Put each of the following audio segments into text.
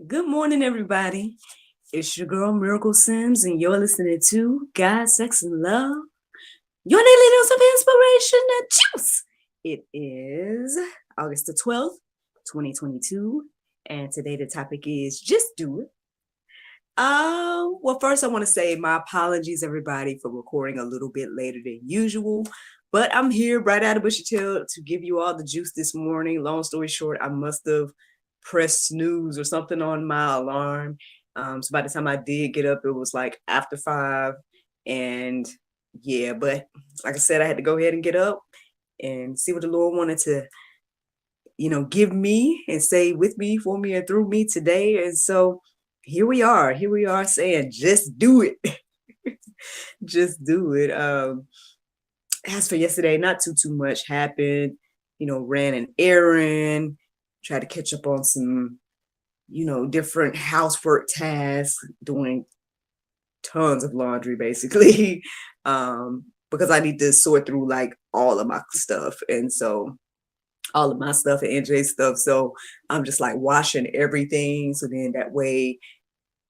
Good morning, everybody. It's your girl Miracle Sims, and you're listening to God, Sex, and Love. Your daily dose of inspiration and juice. It is August the 12th, 2022, and today the topic is just do it. Well, first I want to say my apologies, everybody, for recording a little bit later than usual. But I'm here right out of bushy tail to give you all the juice this morning. Long story short, I must have pressed snooze or something on my alarm. So by the time I did get up, it was like after 5. And yeah, but like I said, I had to go ahead and get up and see what the Lord wanted to, give me and say with me, for me, and through me today. And so here we are. Here we are saying, just do it. Just do it. As for yesterday, not too much happened. Ran an errand, tried to catch up on some, different housework tasks, doing tons of laundry basically. Because I need to sort through like all of my stuff. And so all of my stuff and NJ's stuff. So I'm just like washing everything. So then that way,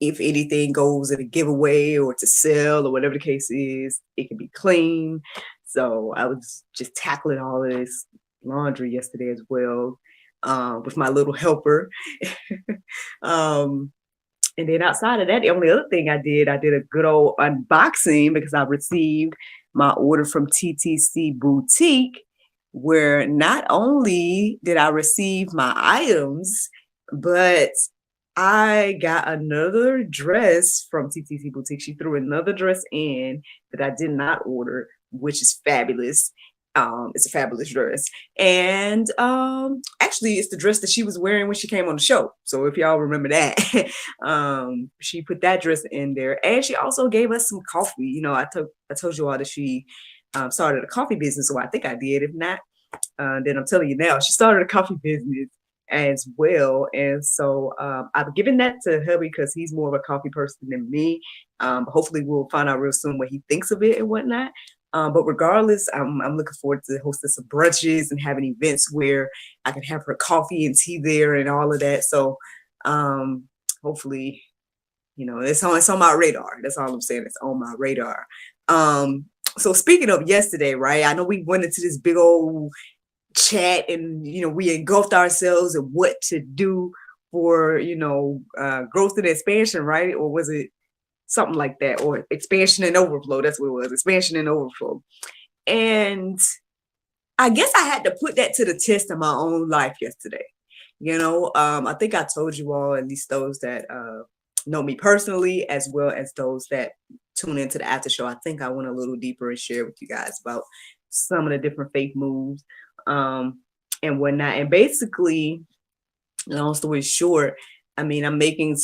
if anything goes in a giveaway or to sell or whatever the case is, it can be clean. So I was just tackling all of this laundry yesterday as well, with my little helper. um, and then outside of that, the only other thing I did a good old unboxing because I received my order from TTC Boutique, where not only did I receive my items, but I got another dress from TTC Boutique. She threw another dress in that I did not order, which is fabulous. It's a fabulous dress. And actually it's the dress that she was wearing when she came on the show. So if y'all remember that, she put that dress in there. And she also gave us some coffee. I told you all that she started a coffee business, so I think I did. If not, then I'm telling you now, she started a coffee business as well. And so I've given that to hubby because he's more of a coffee person than me. Hopefully we'll find out real soon what he thinks of it and whatnot. But regardless, I'm looking forward to hosting some brunches and having events where I can have her coffee and tea there and all of that. So hopefully, it's on my radar. That's all I'm saying. It's on my radar. So speaking of yesterday, right? I know we went into this big old chat and we engulfed ourselves in what to do for growth and expansion, right? Or was it something like that? Or expansion and overflow? That's what it was. Expansion and overflow. And I guess I had to put that to the test in my own life yesterday. I think I told you all, at least those that know me personally, as well as those that tune into the after show. I think I went a little deeper and share with you guys about some of the different faith moves and whatnot. And basically, long story short, I'm making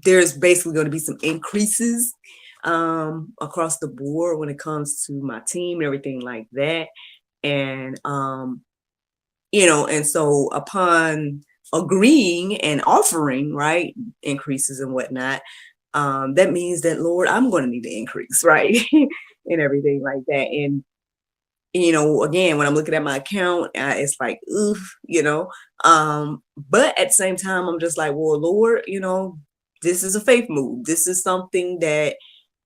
there's basically going to be some increases across the board when it comes to my team and everything like that. And, and so upon agreeing and offering, right, increases and whatnot, that means that, Lord, I'm going to need to increase, right, and everything like that. And again, when I'm looking at my account, it's like, oof, but at the same time, I'm just like, well, Lord, this is a faith move. This is something that,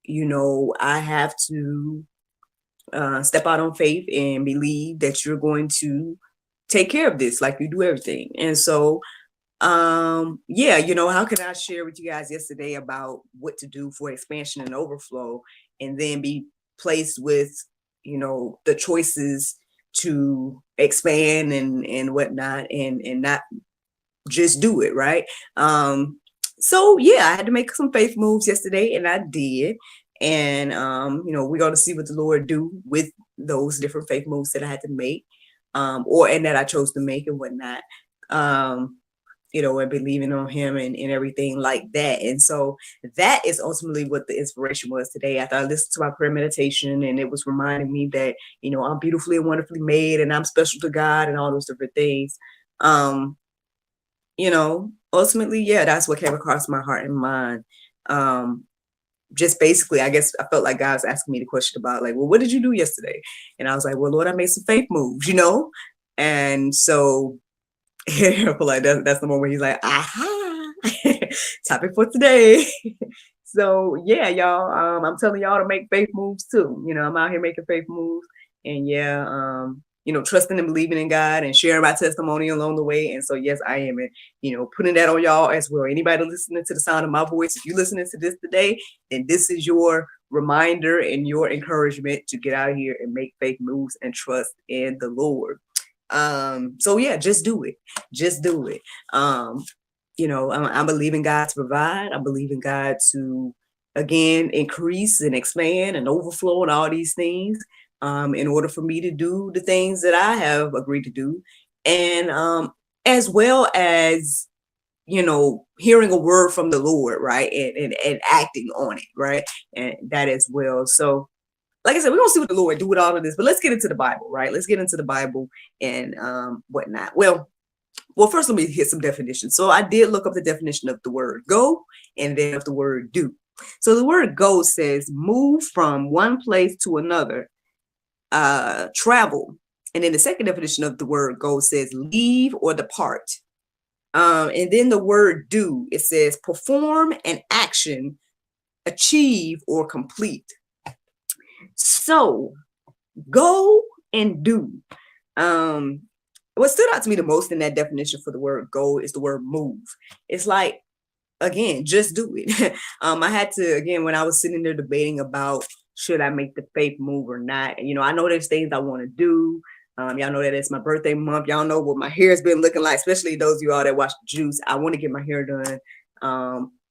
I have to step out on faith and believe that you're going to take care of this like you do everything. And so, yeah, how can I share with you guys yesterday about what to do for expansion and overflow and then be placed with the choices to expand and whatnot and not just do it, right? So yeah, I had to make some faith moves yesterday and I did. And we're going to see what the Lord do with those different faith moves that I had to make, and that I chose to make and whatnot. And believing on him and everything like that. And so that is ultimately what the inspiration was today. After I listened to my prayer meditation, and it was reminding me that, I'm beautifully and wonderfully made and I'm special to God and all those different things. Ultimately, yeah, that's what came across my heart and mind. Just basically, I guess I felt like God was asking me the question about like, well, what did you do yesterday? And I was like, well, Lord, I made some faith moves, And so I feel like that's the moment where he's like, aha, topic for today. So yeah, y'all, I'm telling y'all to make faith moves too. I'm out here making faith moves, and yeah, trusting and believing in God and sharing my testimony along the way. And so yes, I am, and putting that on y'all as well. Anybody listening to the sound of my voice, if you're listening to this today, then this is your reminder and your encouragement to get out here and make faith moves and trust in the Lord. So yeah, just do it. Just do it. I believe in God to provide. I believe in God to, again, increase and expand and overflow and all these things, in order for me to do the things that I have agreed to do. And as well as, hearing a word from the Lord, right? And acting on it, right? And that as well. So like I said, we're gonna see what the Lord do with all of this, but let's get into the Bible, right? Let's get into the Bible and whatnot. Well, first let me hit some definitions. So I did look up the definition of the word go and then of the word do. So the word go says move from one place to another, travel. And then the second definition of the word go says leave or depart. And then the word do, it says perform an action, achieve, or complete. So go and do. What stood out to me the most in that definition for the word go is the word move. It's like, again, just do it. I had to, again, when I was sitting there debating about should I make the faith move or not. I know there's things I want to do. Y'all know that it's my birthday month. Y'all know what my hair has been looking like, especially those of you all that watch the Juice. I want to get my hair done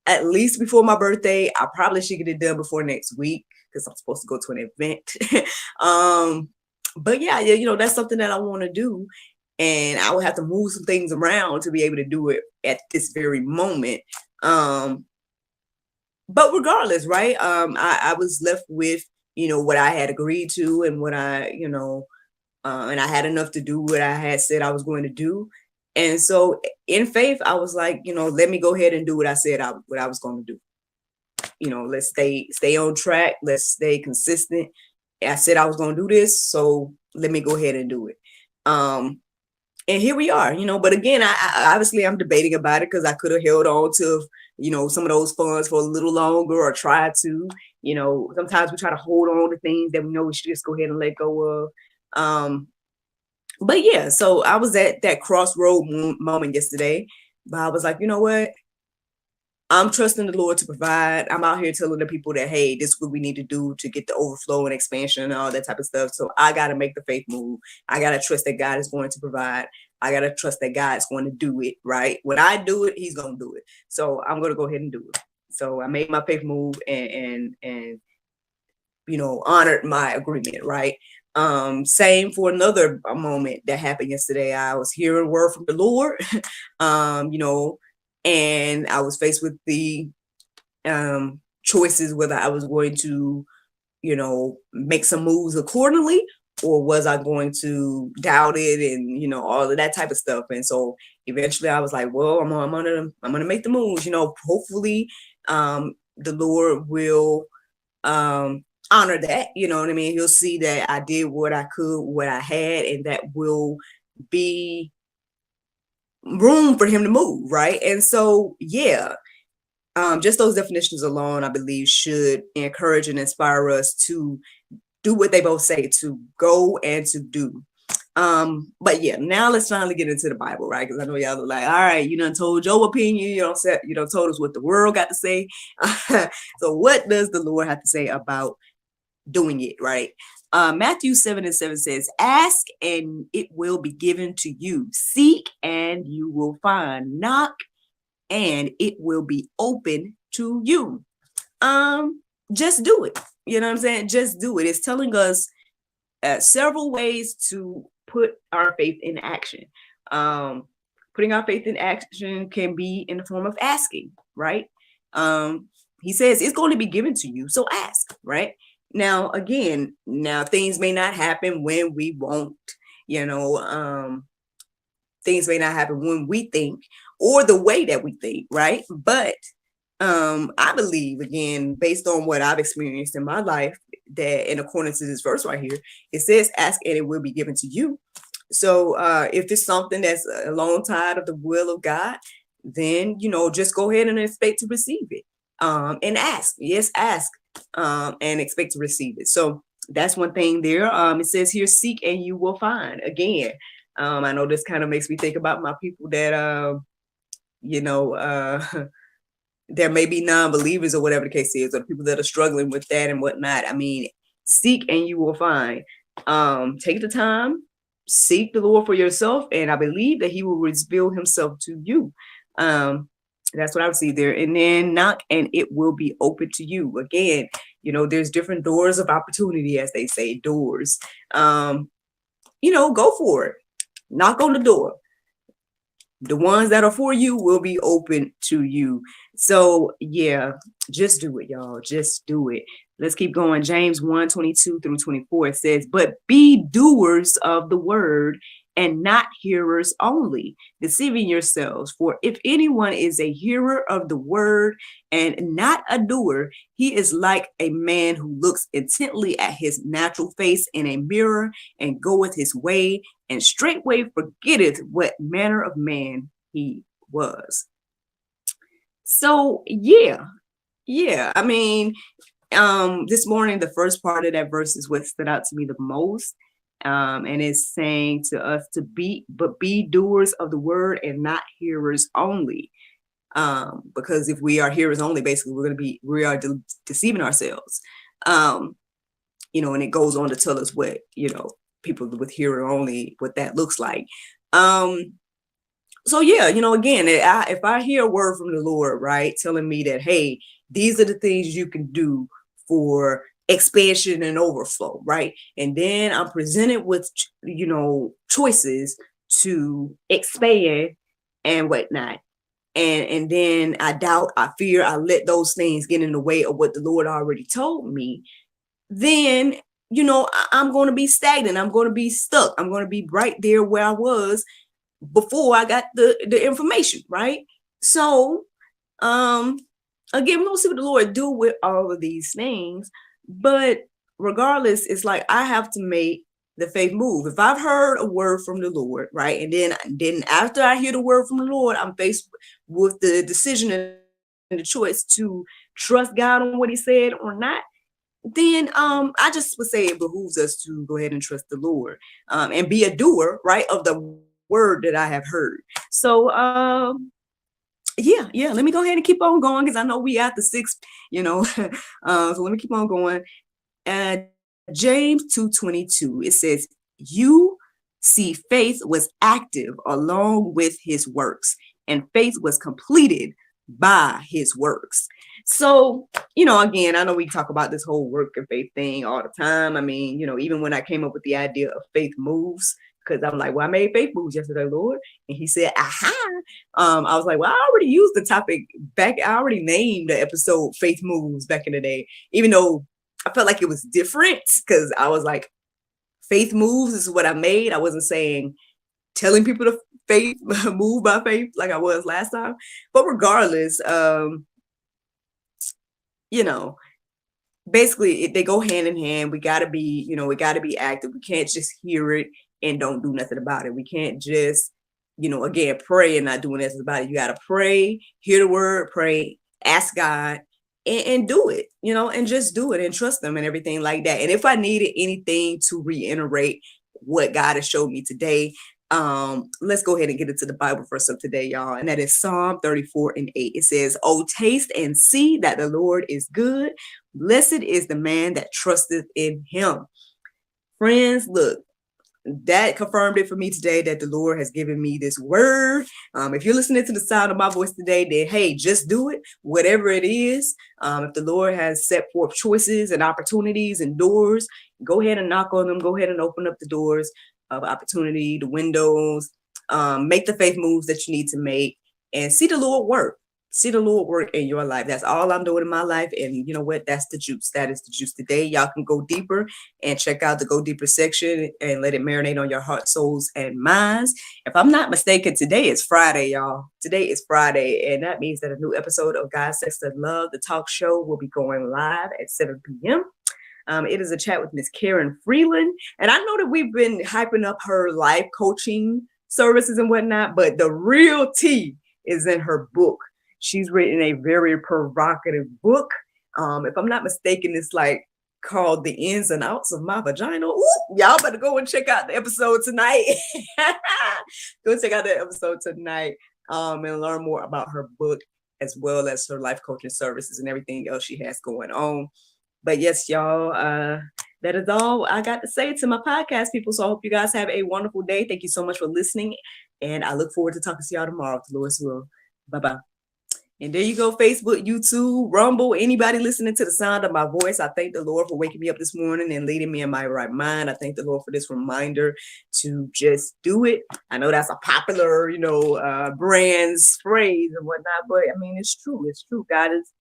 at least before my birthday. I probably should get it done before next week because I'm supposed to go to an event. But yeah, that's something that I want to do. And I would have to move some things around to be able to do it at this very moment. But regardless, right? I was left with, what I had agreed to and what and I had enough to do what I had said I was going to do. And so in faith, I was like, let me go ahead and do what I said what I was going to do. Let's stay on track. Let's stay consistent. I said I was going to do this, so let me go ahead and do it. And here we are, but again, I obviously I'm debating about it because I could have held on to, some of those funds for a little longer or tried to, sometimes we try to hold on to things that we know we should just go ahead and let go of. But yeah, so I was at that crossroad moment yesterday, but I was like, you know what? I'm trusting the Lord to provide. I'm out here telling the people that, hey, this is what we need to do to get the overflow and expansion and all that type of stuff. So I got to make the faith move. I got to trust that God is going to provide. I got to trust that God's going to do it, right? When I do it, he's going to do it. So I'm going to go ahead and do it. So I made my faith move and honored my agreement, right? Same for another moment that happened yesterday. I was hearing word from the Lord, and I was faced with the choices whether I was going to, make some moves accordingly, or was I going to doubt it and, all of that type of stuff. And so eventually I was like, well, I'm gonna make the moves, hopefully the Lord will honor that, you know what I mean? He'll see that I did what I could, what I had, and that will be room for him to move, right? And so yeah, just those definitions alone, I believe, should encourage and inspire us to do what they both say, to go and to do. But yeah, now let's finally get into the Bible, right? Because I know y'all are like, all right, you done told your opinion, you done told us what the world got to say. So what does the Lord have to say about doing it, right? Matthew 7:7 says, ask and it will be given to you. Seek and you will find. Knock and it will be open to you. Just do it. You know what I'm saying? Just do it. It's telling us several ways to put our faith in action. Putting our faith in action can be in the form of asking, right? He says it's going to be given to you, so ask, right? Now, again, things may not happen when we want, things may not happen when we think or the way that we think, right? But I believe, again, based on what I've experienced in my life, that in accordance to this verse right here, it says, ask and it will be given to you. So if it's something that's alongside of the will of God, then, just go ahead and expect to receive it. And ask. Yes, ask. And expect to receive it. So that's one thing there. It says here, seek and you will find. Again, I know this kind of makes me think about my people that, you know, there may be non-believers or whatever the case is, or people that are struggling with that and whatnot. I mean, seek and you will find. Take the time, seek the Lord for yourself, and I believe that he will reveal himself to you. That's what I would see there. And then knock and it will be open to you. Again, there's different doors of opportunity, as they say, doors. Go for it. Knock on the door. The ones that are for you will be open to you. So yeah, just do it, y'all. Just do it. Let's keep going. James 1:22 through 24. It says, but be doers of the word and not hearers only, deceiving yourselves. For if anyone is a hearer of the word and not a doer, he is like a man who looks intently at his natural face in a mirror and goeth his way and straightway forgetteth what manner of man he was. So yeah. I mean, this morning, the first part of that verse is what stood out to me the most. And it's saying to us to be doers of the word and not hearers only. Because if we are hearers only, basically we are deceiving ourselves. And it goes on to tell us what, people with hearing only, what that looks like. So yeah, again, if I hear a word from the Lord, right, telling me that, hey, these are the things you can do for expansion and overflow, right? And then I'm presented with, choices to expand and whatnot. And then I doubt, I fear, I let those things get in the way of what the Lord already told me. Then, I'm going to be stagnant. I'm going to be stuck. I'm going to be right there where I was before I got the information, right? So, again, we're going to see what the Lord do with all of these things. But regardless, it's like I have to make the faith move. If I've heard a word from the Lord, right, and then after I hear the word from the Lord, I'm faced with the decision and the choice to trust God on what he said or not, then I just would say it behooves us to go ahead and trust the Lord, and be a doer, right, of the word that I have heard. So yeah, let me go ahead and keep on going, because I know we at the 6, so let me keep on going. James 2:22, it says, you see, faith was active along with his works, and faith was completed by his works. So, again, I know we talk about this whole work and faith thing all the time. I mean, even when I came up with the idea of faith moves, because I'm like, well, I made faith moves yesterday, Lord. And he said, aha. I was like, well, I already used the topic back. I already named the episode Faith Moves back in the day, even though I felt like it was different, because I was like, faith moves is what I made. I wasn't saying telling people to faith move by faith like I was last time. But regardless, basically they go hand in hand. We gotta be active. We can't just hear it and don't do nothing about it. We can't just, again, pray and not doing anything about it. You gotta pray, hear the word, pray, ask God, and do it, and just do it and trust them and everything like that. And if I needed anything to reiterate what God has showed me today, let's go ahead and get into the Bible verse of today, y'all. And that is Psalm 34:8. It says, oh, taste and see that the Lord is good. Blessed is the man that trusteth in him. Friends, look, that confirmed it for me today, that the Lord has given me this word. If you're listening to the sound of my voice today, then hey, just do it, whatever it is. If the Lord has set forth choices and opportunities and doors, go ahead and knock on them. Go ahead and open up the doors of opportunity, the windows. Make the faith moves that you need to make, and see the Lord work. See the Lord work in your life. That's all I'm doing in my life. And you know what? That's the juice. That is the juice today. Y'all can go deeper and check out the Go Deeper section and let it marinate on your heart, souls, and minds. If I'm not mistaken, today is Friday, y'all. Today is Friday. And that means that a new episode of God, Sex, and Love, the talk show, will be going live at 7 p.m. It is a chat with Miss Karen Freeland. And I know that we've been hyping up her life coaching services and whatnot, but the real tea is in her book. She's written a very provocative book. If I'm not mistaken, it's like called The Ins and Outs of My Vagina. Ooh, y'all better go and check out the episode tonight. Go check out the episode tonight and learn more about her book as well as her life coaching services and everything else she has going on. But yes, y'all, that is all I got to say to my podcast people. So I hope you guys have a wonderful day. Thank you so much for listening. And I look forward to talking to y'all tomorrow, if the Lord's will. Bye-bye. And there you go, Facebook, YouTube, Rumble, anybody listening to the sound of my voice. I thank the Lord for waking me up this morning and leading me in my right mind. I thank the Lord for this reminder to just do it. I know that's a popular, brand's phrase and whatnot, but I mean, it's true. It's true. God is,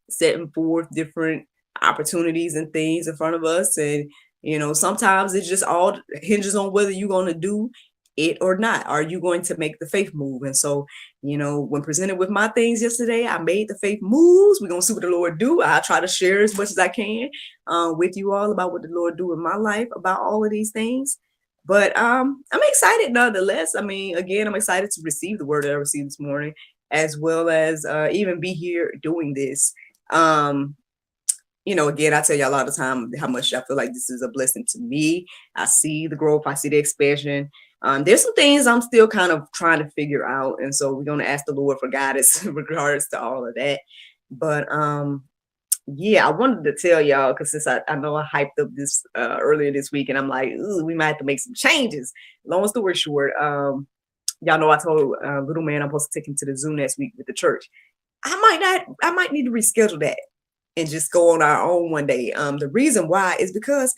setting forth different opportunities and things in front of us. And, sometimes it just all hinges on whether you're going to do it or not. Are you going to make the faith move? And so, when presented with my things yesterday, I made the faith moves. We're going to see what the Lord do. I try to share as much as I can with you all about what the Lord do in my life about all of these things. But I'm excited nonetheless. I mean, again, I'm excited to receive the word that I received this morning, as well as even be here doing this. Again, I tell you a lot of the time how much I feel like this is a blessing to me. I see the growth. I see the expansion. There's some things I'm still kind of trying to figure out. And so we're going to ask the Lord for guidance in regards to all of that. But I wanted to tell y'all, because since I know I hyped up this earlier this week, and I'm like, ooh, we might have to make some changes. Long story short, y'all know I told little man I'm supposed to take him to the zoo next week with the church. I might need to reschedule that and just go on our own one day. The reason why is because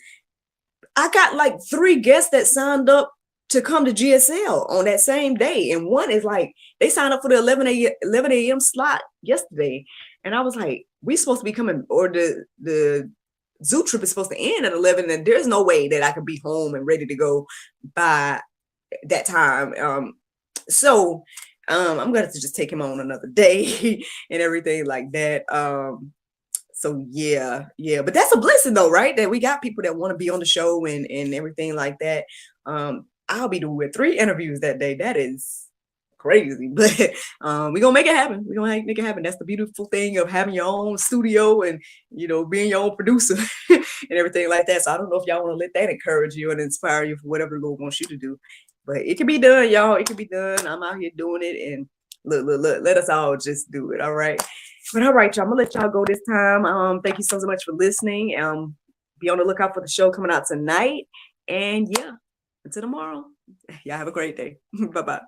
I got like 3 guests that signed up to come to GSL on that same day. And one is like, they signed up for the 11 a.m. slot yesterday. And I was like, we supposed to be coming, or the zoo trip is supposed to end at 11. And there's no way that I could be home and ready to go by that time. So I'm going to just take him on another day and everything like that. So yeah. But that's a blessing though, right? That we got people that want to be on the show and everything like that. I'll be doing 3 interviews that day. That is crazy, but we're gonna make it happen. We're gonna make it happen. That's the beautiful thing of having your own studio and being your own producer and everything like that. So I don't know if y'all want to let that encourage you and inspire you for whatever the Lord wants you to do. But it can be done, y'all. It can be done. I'm out here doing it, and look, let us all just do it. All right. But all right, y'all. I'm gonna let y'all go this time. Thank you so much for listening. Be on the lookout for the show coming out tonight. And yeah, until tomorrow. Y'all have a great day. Bye-bye.